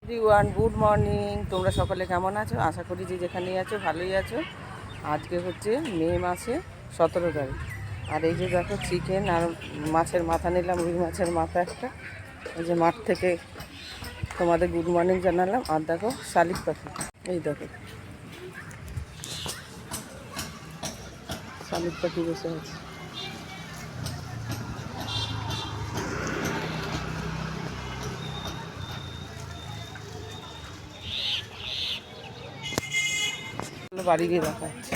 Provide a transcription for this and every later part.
Everyone good morning. তোমরা সকলে কেমন আছো? আশা করি যে যেখানেই আছো ভালোই আছো। আজকে হচ্ছে মে মাসে 17 তারিখ। আর এই যে দেখো চিকেন আর মাছের মাথা নিলাম, রুই মাছের মাথা একটা। এই যে মাঠ থেকে তোমাদের গুড মর্নিং জানালাম। আর দেখো শালিক পাখি, এই দেখো শালিক পাখি বসে আছে। বাড়ি গিয়ে দেখা যাচ্ছে।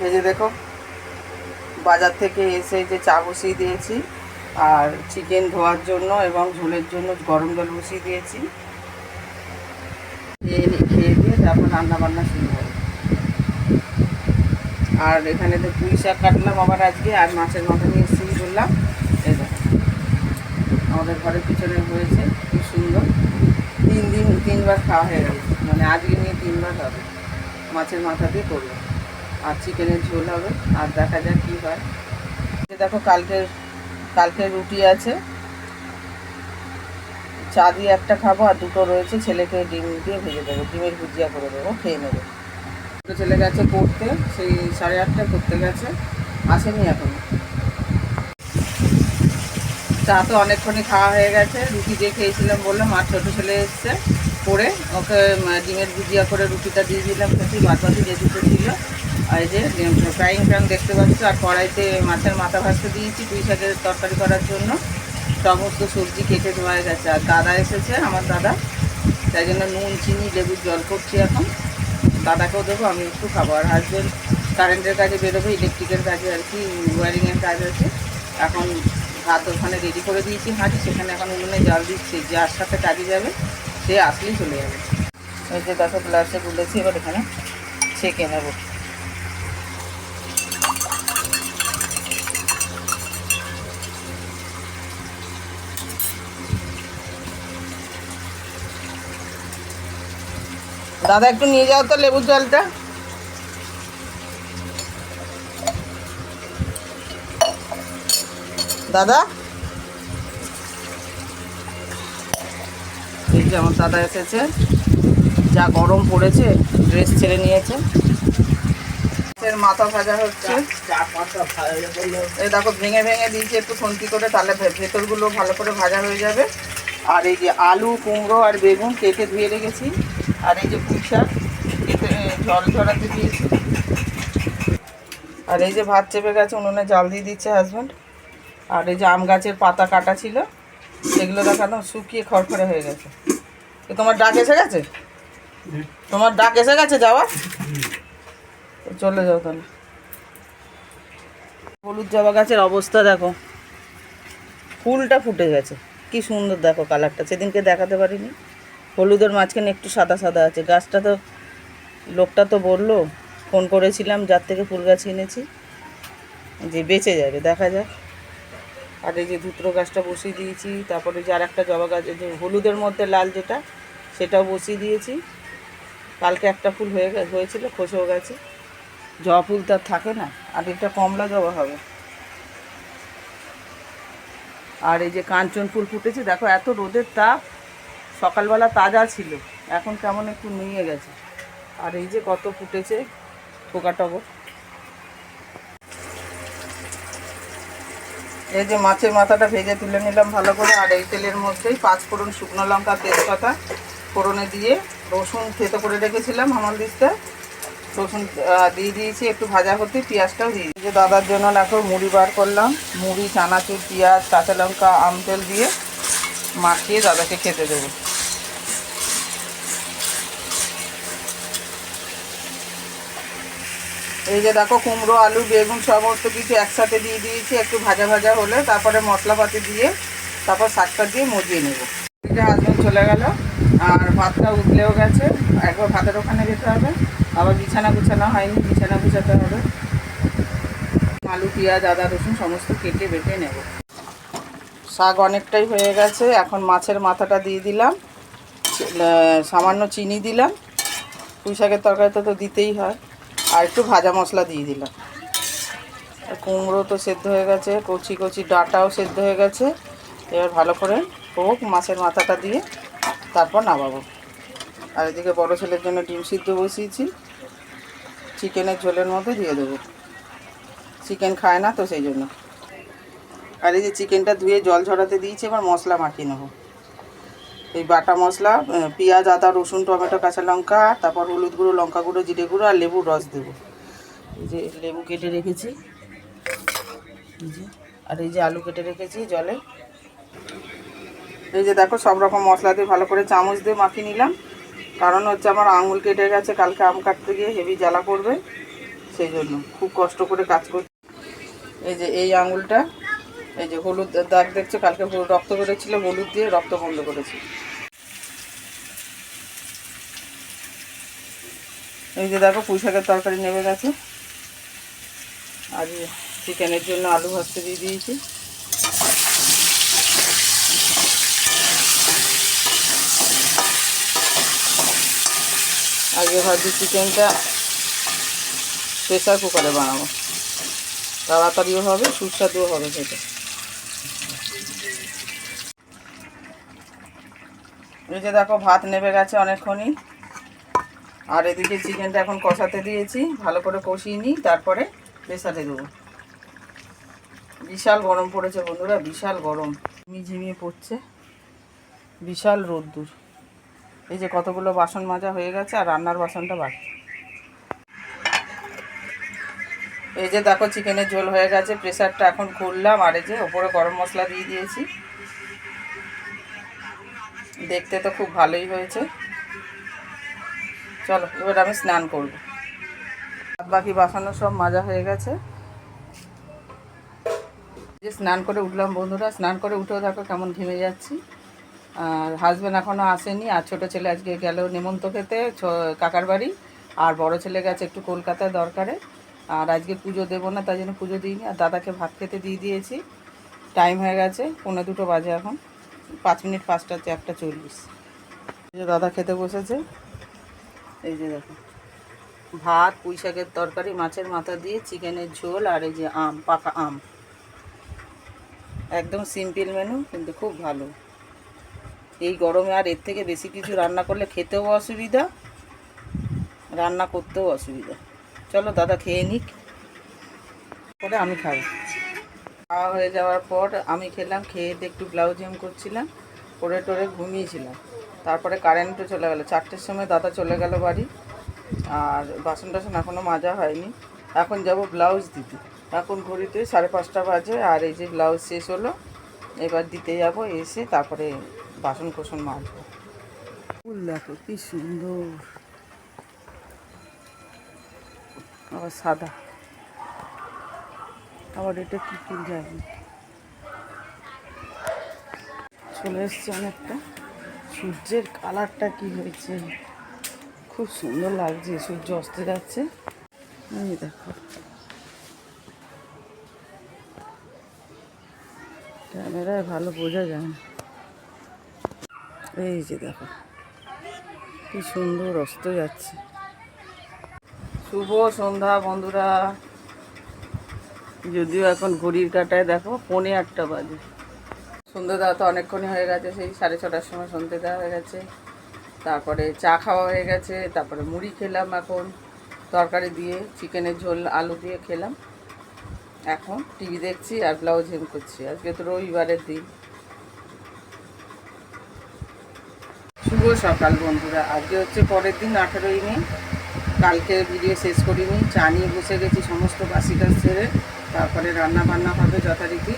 এই যে দেখো বাজার থেকে এসে যে চা বসিয়ে দিয়েছি, আর চিকেন ধোয়ার জন্য এবং ঝোলের জন্য গরম জল বসিয়ে দিয়েছি। খেয়ে দিয়ে তারপর রান্না বান্না শুরু হবে। আর এখানে তো পুঁই শাক কাটলাম আবার আজকে, আর মাছের মাথা নিয়ে এসেছি বললাম। এই দেখো আমাদের ঘরের পিছনে হয়েছে, খুব সুন্দর। 3বার খাওয়া হয়ে গেল, মানে আজকে নিয়ে 3বার হবে। মাছের মাথা দিয়ে করবো, আর চিকেনের ঝোল হবে। আর দেখা যাক কী হয়। দেখো কালকের রুটি আছে, চা দিয়ে একটা খাবো, আর দুটো রয়েছে, ছেলেকে ডিম দিয়ে ভেজে দেবো, ডিমের ভুজিয়া করে দেবো, খেয়ে নেবে। দুটো ছেলে গেছে পড়তে, সেই 8:30টায় পড়তে গেছে, আসেনি এখনো। চা তো অনেকক্ষণই খাওয়া হয়ে গেছে। রুটি দিয়ে খেয়েছিলাম বললাম, আর ছোটো ছেলে এসছে পড়ে, ওকে ডিমের ভুজিয়া করে রুটিটা দিয়ে দিলাম খেতে। বাদবাকি যে দুটো ছিল, আর এই যে ফ্রাইং প্যান দেখতে পাচ্ছ, আর কড়াইতে মাছের মাথা ভাজতে দিয়েছি পুঁই শাকের তরকারি করার জন্য। সমস্ত সবজি কেটে ধোয়া গেছে। আর দাদা এসেছে, আমার দাদা, তাই জন্য নুন চিনি লেবুর জল করছি এখন। দাদাকেও দেবো, আমি একটু খাবো। আর হাজবেন্ড কারেন্টের কাজে বেরোবে, ইলেকট্রিকের কাজে আর কি, ওয়ারিংয়ের কাজ আছে। এখন ভাত ওখানে রেডি করে দিয়েছি হাঁড়ি, সেখানে এখন উনুনে জল দিচ্ছি। যার সাথে কাজে যাবে সে আসলেই চলে যাবে। ওই যে দেখো গ্লাসে গুলেছি, এবার এখানে ছেঁকে নেবো। দাদা একটু নিয়ে যাও তো লেবুর জলটা। দাদা, এই যে আমার দাদা এসেছে। যা গরম পড়েছে, ড্রেস ছেড়ে নিয়েছে। মাথা ভাজা হচ্ছে, এই দেখো ভেঙে ভেঙে দিয়েছি একটু খুন্তি করে, তাহলে ভেতরগুলো ভালো করে ভাজা হয়ে যাবে। আর এই যে আলু কুমড়ো আর বেগুন কেটে ধুয়ে রেখেছি। আর এই যে পুঁই শাক কেটে জল ঝরাতে দিয়েছি। আর এই যে ভাত চেপে গেছে, উনুনে জল দিয়ে দিচ্ছে হাজব্যান্ড। আর এই যে আম গাছের পাতা কাটা ছিল, সেগুলো দেখানো শুকিয়ে খড়খড়ে হয়ে গেছে। তোমার ডাক এসে গেছে? তোমার ডাক এসে গেছে যাওয়া? চলে যাও তাহলে। হলুদ জবা গাছের অবস্থা দেখো, ফুলটা ফুটে গেছে, কি সুন্দর দেখো কালারটা। সেদিনকে দেখাতে পারিনি, হলুদের মাঝখানে একটু সাদা সাদা আছে। গাছটা তো, লোকটা তো বললো, ফোন করেছিলাম যার থেকে ফুল গাছ কিনেছি, যে বেঁচে যাবে, দেখা যাক। আর এই যে ধুত্র গাছটা বসিয়ে দিয়েছি। তারপরে যে আর একটা জবা গাছ, যে হলুদের মধ্যে লাল যেটা, সেটাও বসিয়ে দিয়েছি। কালকে একটা ফুল হয়েছিল, খসেও গেছে। জবা ফুল তো আর থাকে না। আর এটা কমলা জবা হবে। আর এই যে কাঞ্চন ফুল ফুটেছে দেখো, এত রোদের তাপ, সকালবেলা তাজা ছিল, এখন কেমন একটু নুয়ে গেছে। আর এই যে কত ফুটেছে ঠোকা টগর। এই যে মাছের মাথাটা ভেজে তুলে নিলাম ভালো করে। আর এই তেলের মধ্যেই 5 ফোড়ন, শুকনো লঙ্কা, তেজপাতা ফোড়নে দিয়ে, রসুন থেতো করে রেখেছিলাম হামাল দিস্তে, রসুন দিয়ে দিয়েছি একটু ভাজা হতে। পেঁয়াজটাও দিয়ে দিয়েছি। দাদার জন্য দেখো মুড়ি বার করলাম, মুড়ি, চানাচুর, পেঁয়াজ, কাঁচা লঙ্কা, আম তেল দিয়ে মাখিয়ে দাদাকে খেতে দেবো। এই যে দেখো কুমড়ো, আলু, বেগুন সমস্ত কিছু একসাথে দিয়ে দিয়েছি। একটু ভাজা ভাজা হলে তারপরে মশলাপাতি দিয়ে, তারপর শাকটা দিয়ে মজিয়ে নেব। এটা হাজবেন্ড চলে গেল, আর ভাতটা উঠলেও গেছে। একবার ভাতের ওখানে যেতে হবে, আবার বিছানা গুছানো হয়নি, বিছানা গুছাতে হবে। আলু, পেঁয়াজ, আদা, রসুন সমস্ত কেটে বেটে নেব। শাক অনেকটাই হয়ে গেছে, এখন মাছের মাথাটা দিয়ে দিলাম, সামান্য চিনি দিলাম, পুঁই শাকের তরকারিতে তো দিতেই হয়, আর একটু ভাজা মশলা দিয়ে দিলাম। কুমড়ো তো সেদ্ধ হয়ে গেছে, কচি কচি ডাঁটাও সেদ্ধ হয়ে গেছে। এবার ভালো করে হোক, মাছের মাথাটা দিয়ে তারপর নামাবো। আর এদিকে বড় ছেলের জন্য ডিম সিদ্ধ বসিয়েছি, চিকেনের ঝোলের মধ্যে দিয়ে দেবো। চিকেন খায় না তো সেই জন্য। আর এই যে চিকেনটা ধুয়ে জল ঝরাতে দিয়েছি, এবার মশলা মাখিয়ে নেবো। এই বাটা মশলা, পেঁয়াজ, আদা, রসুন, টমেটো, কাঁচা লঙ্কা, তারপর হলুদ গুঁড়ো, লঙ্কা গুঁড়ো, জিরে গুঁড়ো আর লেবুর রস দেবো। এই যে লেবু কেটে রেখেছি, এই যে, আর এই যে আলু কেটে রেখেছি জলে। এই যে দেখো সব রকম মশলা দিয়ে ভালো করে চামচ দিয়ে মাখিয়ে নিলাম। কারণ হচ্ছে আমার আঙুল কেটে গেছে, কালকে আম কাটতে গিয়ে হেভি জ্বালা করবে, সেই জন্য খুব কষ্ট করে কাজ করছি। এই যে এই আঙুলটা, এই যে হলুদ দাগ দেখছো, কালকে রক্ত বেরোচ্ছিল, হলুদ দিয়ে রক্ত বন্ধ করেছি। এই যে দেখো পুঁই শাকের তরকারি নেমে গেছে। আর চিকেনের জন্য আলু ভাজতে দিয়ে দিয়েছি। আগে ভাবছি চিকেনটা প্রেসার কুকারে বানাবো, তাড়াতাড়িও হবে, সুস্বাদুও হবে খেতে। এই যে দেখো ভাত নেমে গেছে অনেকক্ষণই। আর এদিকে চিকেনটা এখন কষাতে দিয়েছি, ভালো করে কষিয়ে নিই, তারপরে প্রেসারে দেবো। বিশাল গরম পড়েছে বন্ধুরা, বিশাল গরম, ঝিমিয়ে পড়ছে, বিশাল রোদ্দুর। এই যে কতগুলো বাসন মাজা হয়ে গেছে, আর রান্নার বাসনটা বাকি। এই যে দেখো চিকেনের ঝোল হয়ে গেছে, প্রেসারটা এখন খুললাম। আর এই যে ওপরে গরম মশলা দিয়ে দিয়েছি, দেখতে তো খুব ভালোই হয়েছে। চলো এবার আমি স্নান করব। বাকি বাসনও সব মাজা হয়ে গেছে। যে স্নান করে উঠলাম বন্ধুরা, স্নান করে উঠেও দেখো কেমন ঘেমে যাচ্ছি। আর হাজব্যান্ড এখনও আসেনি, আর ছোটো ছেলে আজকে গেল নেমন্ত খেতে কাকার বাড়ি, আর বড় ছেলে গেছে একটু কলকাতায় দরকারে। আর আজকে পুজো দেবো না, তাই জন্য পুজো দিইনি। আর দাদাকে ভাত খেতে দিয়ে দিয়েছি। টাইম হয়ে গেছে 2:45 বাজে, এখন 5 মিনিট 5টা 1:40। এই যে দাদা খেতে বসেছে। এই যে দেখো ভাত, পুঁই শাকের তরকারি, মাছের মাথা দিয়ে চিকেনের ঝোল, আর এই যে আম, পাকা আম। একদম সিম্পল মেনু, কিন্তু খুব ভালো। এই গরমে আর এর থেকে বেশি কিছু রান্না করলে খেতেও অসুবিধা, রান্না করতেও অসুবিধা। চলো দাদা খেয়ে নিক, পরে আমি খাবো। খাওয়া হয়ে যাওয়ার পর আমি খেলাম, খেয়ে একটু ব্লাউজ হেম করছিলাম, করে টোরে ঘুমিয়েছিলাম। তারপরে কারেন্টও চলে গেলো, 4টের সময় দাদা চলে গেল বাড়ি। আর বাসন টাসন এখনও মাজা হয়নি। এখন যাব ব্লাউজ দিতে, এখন ঘড়িতে 5:30 বাজে। আর এই যে ব্লাউজ শেষ হলো, এবার দিতে যাব, এসে তারপরে বাসন কোসন মাজবো। ফুল দেখো কি সুন্দর, আবার সাদা, আবার এটা কি ফুল যাবে, চলে এসছে অনেকটা। সূর্যের কালারটা কি হয়েছে, খুব সুন্দর লাগছে, সূর্য অস্তে যাচ্ছে। এই দেখো ক্যামেরায় ভালো বোঝা যায় না। এই যে দেখো কি সুন্দর অস্ত যাচ্ছে। শুভ সন্ধ্যা বন্ধুরা, যদিও এখন ঘড়ির কাঁটায় দেখো 1:45 বাজে। সন্ধ্যে দেওয়া তো অনেকক্ষণই হয়ে গেছে, সেই 6:30টার সময় সন্ধ্যে দেওয়া হয়ে গেছে। তারপরে চা খাওয়া হয়ে গেছে, তারপরে মুড়ি খেলাম, এখন তরকারি দিয়ে চিকেনের ঝোল আলু দিয়ে খেলাম। এখন টিভি দেখছি আর ব্লাউজ হেম করছি। আজকে তো রবিবারের দিন। শুভ সকাল বন্ধুরা, আজকে হচ্ছে পরের দিন 18ই মে। কালকে ভিডিও শেষ করিনি, চা নিয়ে বসে গেছি, সমস্ত বাসি কাজ সেরে। তারপরে রান্না বান্না হবে যথারীতি।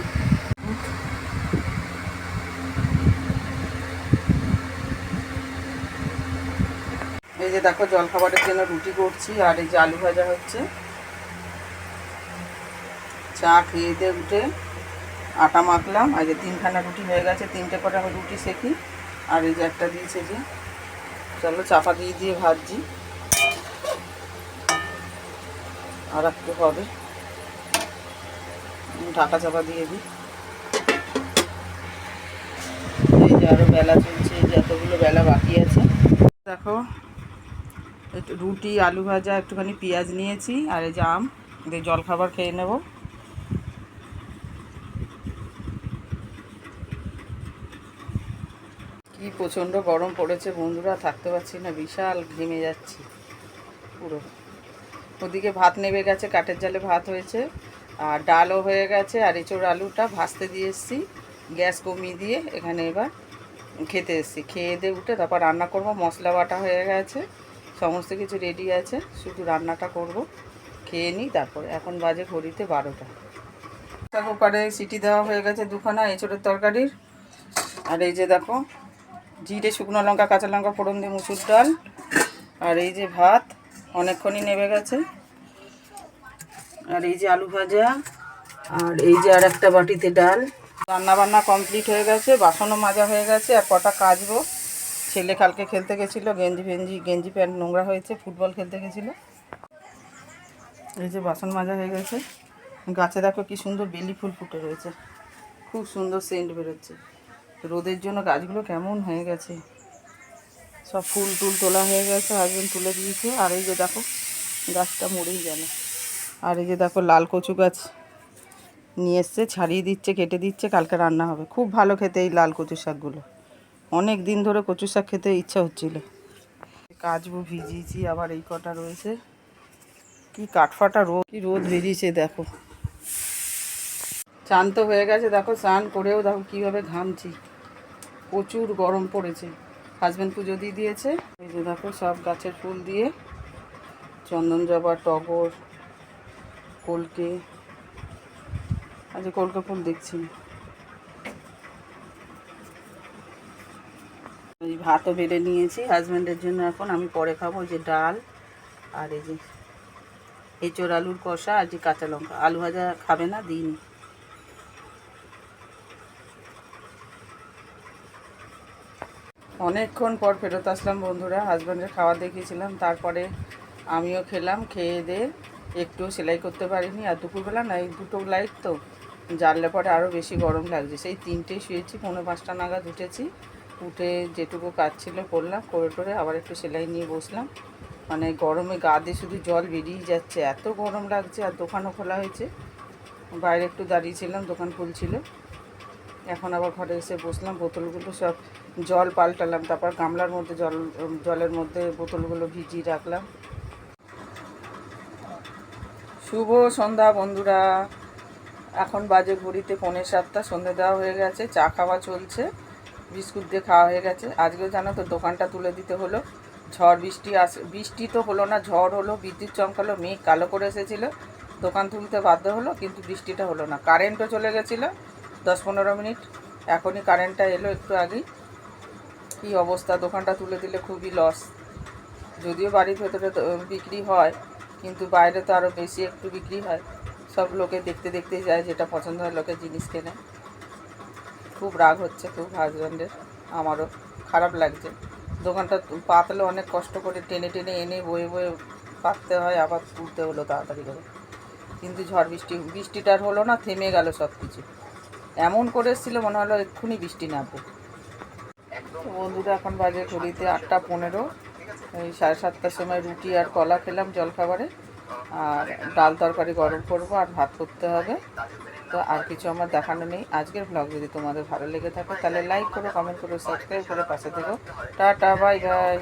এই যে দেখো জলখাবারের জন্য রুটি করছি, আর এই যে আলু ভাজা হচ্ছে। চা খেয়ে দিয়ে উঠে আটা মাখলাম, আর যে 3খানা রুটি হয়ে গেছে, 3টে করে আমি রুটি সেঁকি। আর এই যে একটা দিয়েছে, যে চলো চাপা দিয়ে দিয়ে ভাজছি, আর একটু হবে, ঢাকা চাপা দিয়ে দিই। এই যে আরও বেলা চলছে, এই যে এতগুলো বেলা বাকি আছে। দেখো একটু রুটি, আলু ভাজা, একটুখানি পেঁয়াজ নিয়েছি, আর এই যে আম দিয়ে জলখাবার খেয়ে নেব। কি প্রচণ্ড গরম পড়েছে বন্ধুরা, থাকতে পারছি না, বিশাল ঘেমে যাচ্ছি পুরো। ওদিকে ভাত নেমে গেছে, কাঠের জালে ভাত হয়েছে, আর ডালও হয়ে গেছে, আর এঁচোড় আলুটা ভাজতে দিয়ে এসেছি গ্যাস কমিয়ে দিয়ে। এখানে এবার খেতে এসেছি, খেয়ে দিয়ে উঠে তারপর রান্না করব। মশলা বাটা হয়ে গেছে, সমস্ত কিছু রেডি আছে, শুধু রান্নাটা করব। খেয়ে নিই তারপরে। এখন বাজে ঘড়িতে 12টা। কুকারে সিটি দেওয়া হয়ে গেছে দুখানা এঁচোড়ের তরকারির। আর এই যে দেখো, জিরে শুকনো লঙ্কা কাঁচা লঙ্কা ফোড়ন দিয়ে মুসুর ডাল, আর এই যে ভাত অনেকক্ষণই নেমে গেছে, আর এই যে আলু ভাজা, আর এই যে আর একটা বাটিতে ডাল। রান্না বান্না কমপ্লিট হয়ে গেছে, বাসনও মাজা হয়ে গেছে, আর কটা কাচবো। ছেলে কালকে খেলতে গেছিলো, গেঞ্জি প্যান্ট নোংরা হয়েছে, ফুটবল খেলতে গেছিলো। এই যে বাসন মাজা হয়ে গেছে। গাছে দেখো কি সুন্দর বেলি ফুল ফুটে রয়েছে, খুব সুন্দর সেন্ট বেরোচ্ছে। রোদের জন্য গাছগুলো কেমন হয়ে গেছে, সব ফুল টুল তোলা হয়ে গেছে, হাজবেন্ড তুলে দিয়েছে। আর এই যে দেখো গাছটা মরেই গেল। আর এই যে দেখো লাল কচু গাছ নিয়ে এসছে, ছাড়িয়ে দিচ্ছে, কেটে দিচ্ছে, কালকে রান্না হবে। খুব ভালো খেতে এই লাল কচু শাকগুলো, অনেক দিন ধরে কচু শাক খেতে ইচ্ছা হচ্ছিল। কাচবো, ভিজিয়েছি, আবার এই কটা রয়েছে। কি কাঠফাটা রোদ, কি রোদ বেরিয়েছে দেখো। চান তো হয়ে গেছে, দেখো স্নান করেও দেখো কীভাবে ঘামছি, প্রচুর গরম পড়েছে। হাজব্যান্ড পুজো দিয়ে দিয়েছে। এই যে দেখো সব গাছের ফুল দিয়ে, চন্দন জবা, টগর, কলকে, আজ কলকে ফুল দেখছি। এই ভাতও বেড়ে নিয়েছি হাজব্যান্ডের জন্য, এখন আমি পরে খাবো। যে ডাল, আর এই যে এঁচোড় আলুর কষা, আর যে কাঁচা লঙ্কা। আলু ভাজা খাবে না, দিইনি। অনেকক্ষণ পর ফেরত আসলাম বন্ধুরা, হাজব্যান্ডের খাওয়া দেখিয়েছিলাম, তারপরে আমিও খেলাম। খেয়ে দিয়ে একটু সেলাই করতে পারিনি। আর দুপুরবেলা না, এই দুটো লাইট তো জ্বাললে পরে আরও বেশি গরম লাগছে। সেই 3টেই শুয়েছি, 4:45 নাগাদ উঠেছি। উঠে যেটুকু কাজ ছিল করলাম, করে টোরে আবার একটু সেলাই নিয়ে বসলাম। মানে গরমে গা দিয়ে শুধু জল বেরিয়েই যাচ্ছে, এত গরম লাগছে। আর দোকানও খোলা হয়েছে, বাইরে একটু দাঁড়িয়েছিলাম, দোকান খুলছিল। এখন আবার ঘরে এসে বসলাম, বোতলগুলো সব জল পাল্টালাম, তারপর গামলার মধ্যে জলের মধ্যে বোতলগুলো ভিজিয়ে রাখলাম। শুভ সন্ধ্যা বন্ধুরা, এখন বাজে ঘড়িতে 6:45, সন্ধ্যে দেওয়া হয়ে গেছে, চা খাওয়া চলছে, বিস্কুট দিয়ে খাওয়া হয়ে গেছে। আজকেও জানো তো দোকানটা তুলে দিতে হলো, ঝড় বৃষ্টি বৃষ্টি তো হলো না, ঝড় হলো, বিদ্যুৎ চমকালো, মেঘ কালো করে এসেছিলো, দোকান তুলতে বাধ্য হলো, কিন্তু বৃষ্টিটা হলো না। কারেন্টও চলে গেছিলো 10-15 মিনিট, এখনই কারেন্টটা এলো একটু আগেই। কী অবস্থা, দোকানটা তুলে দিলে খুবই লস। যদিও বাড়ির ভেতরে বিক্রি হয়, কিন্তু বাইরে তো আরও বেশি একটু বিক্রি হয়। সব লোকে দেখতে দেখতে যায়, যেটা পছন্দ হয় লোকে জিনিস কেনে। খুব রাগ হচ্ছে, খুব হাজব্যান্ডের, আমারও খারাপ লাগছে। দোকানটা পাতলে অনেক কষ্ট করে টেনে টেনে এনে বয়ে বয়ে পাততে হয়, আবার তুলতে হলো তাড়াতাড়ি করে। কিন্তু ঝড় বৃষ্টিটার হলো না, থেমে গেল সব কিছু। এমন করে এসেছিলো মনে হলো এক্ষুনি বৃষ্টি নামবে। বন্ধুরা এখন বাজে ঘড়িতে 8:15। এই 7:30টার সময় রুটি আর কলা খেলাম জলখাবারে। আর ডাল তরকারি গরম করবো, আর ভাত করতে হবে। তো আর কিছু আমার দেখানো নেই। আজকের ব্লগ যদি তোমাদের ভালো লেগে থাকে তাহলে লাইক করো, কমেন্ট করো, সাবস্ক্রাইব করে পাশে থেকো। Tata, bye bye.